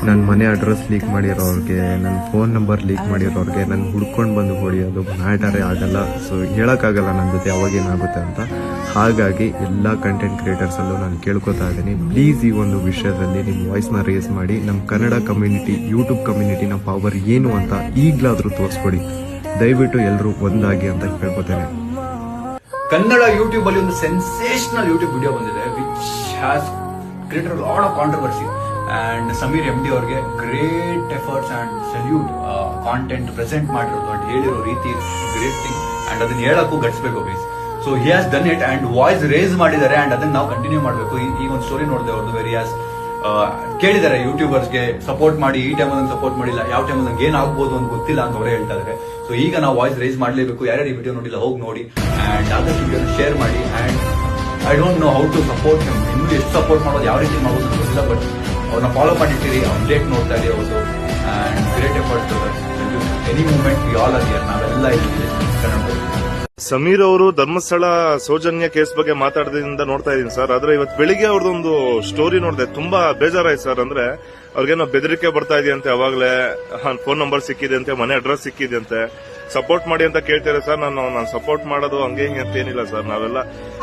ನನ್ನ ಮನೆ address leak ಮಾಡಿರೋರಿಗೆ, ನನ್ನ ಫೋನ್ ನಂಬರ್ ಲೀಕ್ ಮಾಡಿರೋರಿಗೆ ನನ್ನ ಹುಡ್ಕೊಂಡು ಬಂದು ಹೊಡಿಯೋದು ಮ್ಯಾಟರೇ ಆಗಲ್ಲ. ಸೊ ಹೇಳೋಕ್ಕಾಗಲ್ಲ ನನ್ನ ಜೊತೆ ಅವಾಗೇನಾಗುತ್ತೆ ಅಂತ. ಹಾಗಾಗಿ ಎಲ್ಲ ಕಂಟೆಂಟ್ ಕ್ರಿಯೇಟರ್ಸಲ್ಲೂ ನಾನು ಕೇಳ್ಕೊತಾ ಇದ್ದೀನಿ, ಪ್ಲೀಸ್ ಈ ಒಂದು ವಿಷಯದಲ್ಲಿ ನಿಮ್ಮ ವಾಯ್ಸ್ನ ರೇಸ್ ಮಾಡಿ ನಮ್ಮ ಕನ್ನಡ ಕಮ್ಯುನಿಟಿ, ಯೂಟ್ಯೂಬ್ ಕಮ್ಯುನಿಟಿನ ಪವರ್ ಏನು ಅಂತ ಈಗಲಾದರೂ ತೋರಿಸ್ಕೊಡಿ. ದಯವಿಟ್ಟು ಎಲ್ಲರೂ ಒಂದಾಗಿ ಅಂತ ಕೇಳ್ಕೊತೇನೆ. ಕನ್ನಡ ಯೂಟ್ಯೂಬ್ ಅಲ್ಲಿ ಒಂದು ಸೆನ್ಸೇಷನಲ್ ಯೂಟ್ಯೂಬ್ ವಿಡಿಯೋ ಬಂದಿದೆ which has created a lot of controversy. And Sameer MD ಅವರಿಗೆ great efforts and salute. Content present ಮಾಡಿರೋದು ಅಂಡ್ ಹೇಳಿರೋ ರೀತಿ ಗ್ರೇಟ್ ಥಿಂಗ್. ಅಂಡ್ ಅದನ್ನ ಹೇಳಕ್ಕೂ ಗಟ್ಸ್ಬೇಕು guys. So he has done it and voice raise ಮಾಡಿದ್ದಾರೆ and ಅದನ್ನ ನಾವು ಕಂಟಿನ್ಯೂ ಮಾಡಬೇಕು. ಈ ಒಂದು ಸ್ಟೋರಿ ನೋಡಿದೆ ಅವ್ರದ್ದು. ವೆರಿ ಹ್ಯಾಸ್ ಕೇಳಿದ್ದಾರೆ ಯೂಟ್ಯೂಬರ್ಸ್ಗೆ ಸಪೋರ್ಟ್ ಮಾಡಿ, ಈ ಟೈಮ್ ನಂಗೆ ಸಪೋರ್ಟ್ ಮಾಡಿಲ್ಲ, ಯಾವ ಟೈಮ್ ನಂಗೆ ಏನ್ ಆಗ್ಬೋದು ಅಂತ ಗೊತ್ತಿಲ್ಲ ಅಂತ ಅವರೇ ಹೇಳ್ತಾ ಇದ್ದಾರೆ. ಸೊ ಈಗ ನಾವು ವಾಯ್ಸ್ ರೇಸ್ ಮಾಡಲೇಬೇಕು. ಯಾರ್ಯಾರು ಈ ವಿಡಿಯೋ ನೋಡಿಲ್ಲ ಹೋಗಿ ನೋಡಿ ಅಂಡ್ ಆದಷ್ಟು ವಿಡಿಯೋ ಶೇರ್ ಮಾಡಿ. And I don't know how to support him. ಇನ್ನೂ ಎಷ್ಟು ಸಪೋರ್ಟ್ ಮಾಡೋದು, ಯಾವ ರೀತಿ ಮಾಡೋದು ಅಂತ ಗೊತ್ತಿಲ್ಲ. ಬಟ್ ಅವ್ರನ್ನ ಫಾಲೋ ಮಾಡಿರ್ತೀರಿ, ಅಪ್ಡೇಟ್ ನೋಡ್ತಾ ಇರಿ ಅವ್ರದ್ದು. And great effort. Any moment we all are here. ನಾವೆಲ್ಲ ಇದ್ದೀವಿ ಕನ್ನಡದಲ್ಲಿ. ಸಮೀರ್ ಅವರು ಧರ್ಮಸ್ಥಳ ಸೌಜನ್ಯ ಕೇಸ್ ಬಗ್ಗೆ ಮಾತಾಡೋದ್ರಿಂದ ನೋಡ್ತಾ ಇದೀನಿ ಸರ್. ಆದ್ರೆ ಇವತ್ತು ಬೆಳಿಗ್ಗೆ ಅವ್ರದೊಂದು ಸ್ಟೋರಿ ನೋಡಿದೆ, ತುಂಬಾ ಬೇಜಾರಾಯ್ತು ಸರ್. ಅಂದ್ರೆ ಅವ್ರಿಗೇನೋ ಬೆದರಿಕೆ ಬರ್ತಾ ಇದೆಯಂತೆ, ಅವಾಗಲೇ ಫೋನ್ ನಂಬರ್ ಸಿಕ್ಕಿದೆ ಅಂತೆ, ಮನೆ ಅಡ್ರೆಸ್ ಸಿಕ್ಕಿದೆ ಅಂತೆ, ಸಪೋರ್ಟ್ ಮಾಡಿ ಅಂತ ಕೇಳ್ತಾರೆ ಸರ್. ನಾನು ಸಪೋರ್ಟ್ ಮಾಡೋದು ಹಂಗೆ ಹಿಂಗೆ ಅಂತ ಏನಿಲ್ಲ ಸರ್. ನಾವೆಲ್ಲ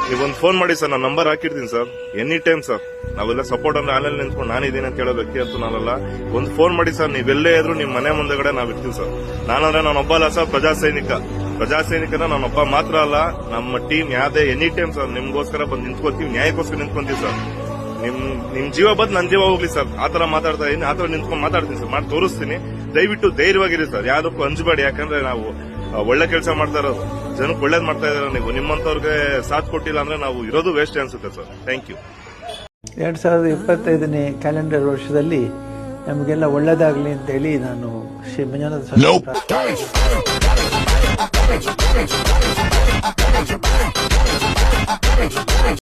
ನೀವೊಂದು ಫೋನ್ ಮಾಡಿ ಸರ್, ನಾನು ನಂಬರ್ ಹಾಕಿರ್ತೀನಿ ಸರ್, ಎನಿ ಟೈಮ್ ಸರ್. ನಾವೆಲ್ಲ ಸಪೋರ್ಟ್ ಅಂದ್ರೆ ಆನ್ಲೈನ್ ನಿಂತ್ಕೊಂಡು ನಾನಿದ್ದೀನಿ ಅಂತ ಹೇಳೋ ವ್ಯಕ್ತಿ ಅಂತೂ ನಾವೆಲ್ಲ. ಒಂದು ಫೋನ್ ಮಾಡಿ ಸರ್, ನೀವೆಲ್ಲೇ ಇದ್ರು ನಿಮ್ ಮನೆ ಮುಂದೆಗಡೆ ನಾವ್ ಇರ್ತೀವಿ ಸರ್. ನಾನಂದ್ರೆ ನಾನೊಬ್ಬ ಅಲ್ಲ ಸರ್, ಪ್ರಜಾಸೈನಿಕನ ನಾನೊಬ್ಬ ಮಾತ್ರ ಅಲ್ಲ, ನಮ್ಮ ಟೀಮ್ ಯಾವ್ದೇ ಎನಿ ಟೈಮ್ ಸರ್ ನಿಮ್ಗೋಸ್ಕರ ಬಂದು ನಿಂತ್ಕೊತೀವಿ, ನ್ಯಾಯಕ್ಕೋಸ್ಕರ ನಿಂತ್ಕೊಂತೀವಿ ಸರ್. ನಿಮ್ ಜೀವ ಬಂದ್ ನನ್ ಜೀವ ಹೋಗ್ಲಿ ಸರ್. ಆತರ ಮಾತಾಡ್ತಾ ಇದೀನಿ, ಆತರ ನಿಂತ್ಕೊಂಡು ಮಾತಾಡ್ತೀನಿ ಸರ್, ಮಾಡಿ ತೋರಿಸ್ತೀನಿ. ದಯವಿಟ್ಟು ಧೈರ್ಯವಾಗಿರಿ ಸರ್, ಯಾವ್ದಕ್ಕೂ ಅಂಜಬೇಡಿ. ಯಾಕಂದ್ರೆ ನಾವು ಒಳ್ಳೆ ಕೆಲಸ ಮಾಡ್ತಾ ಇರೋದು, ಜನಕ್ಕೆ ಒಳ್ಳೇದ್ ಮಾಡ್ತಾ ಇದಾರೆ. ನೀವು ನಿಮ್ಮಂತವ್ರಿಗೆ ಸಾಥ್ ಕೊಟ್ಟಿಲ್ಲ ಅಂದ್ರೆ ನಾವು ಇರೋದು ವೇಸ್ಟ್ ಅನ್ಸುತ್ತೆ ಸರ್. Thank you. 2025ನೇ ಕ್ಯಾಲೆಂಡರ್ ವರ್ಷದಲ್ಲಿ ನಮಗೆಲ್ಲ ಒಳ್ಳೇದಾಗ್ಲಿ ಅಂತ ಹೇಳಿ ನಾನು ಶ್ರೀ ಮಂಜುನಾಥ